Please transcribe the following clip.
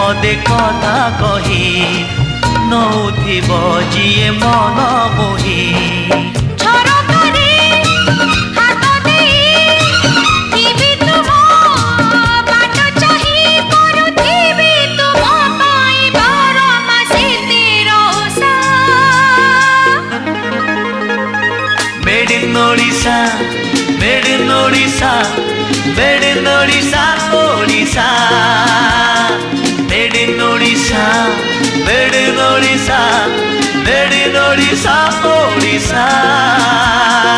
पदे कथा कही नौथिब जिए मन मोही Made in Odisha, made in Odisha, made in Odisha, Odisha. Made in Odisha, made in Odisha, made in Odisha, Odisha.